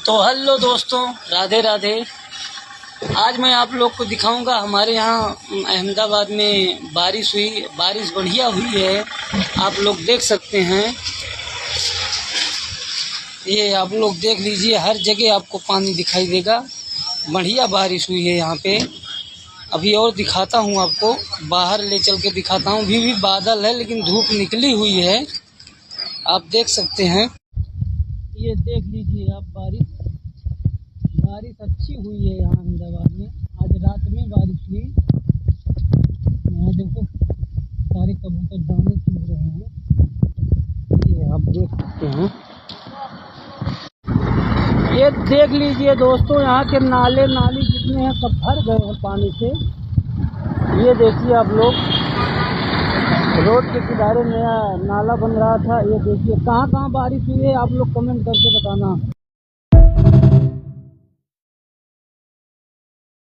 तो हेलो दोस्तों, राधे राधे। आज मैं आप लोग को दिखाऊंगा हमारे यहाँ अहमदाबाद में बारिश हुई। बारिश बढ़िया हुई है, आप लोग देख सकते हैं। ये आप लोग देख लीजिए, हर जगह आपको पानी दिखाई देगा। बढ़िया बारिश हुई है यहाँ पे। अभी और दिखाता हूँ आपको, बाहर ले चल के दिखाता हूँ। अभी भी बादल है लेकिन धूप निकली हुई है, आप देख सकते हैं। ये देख लीजिए आप, बारिश अच्छी हुई है यहाँ अहमदाबाद में। आज रात में बारिश हुई। यहाँ देखो सारे कबूतर दाने चुग रहे हैं, ये आप देख सकते हैं। ये देख लीजिए दोस्तों, यहाँ के नाले नाली जितने हैं सब भर गए हैं पानी से। ये देखिए आप लोग, रोड के किनारे नया नाला बन रहा था। ये देखिए कहाँ कहाँ बारिश हुई है, आप लोग कमेंट करके बताना।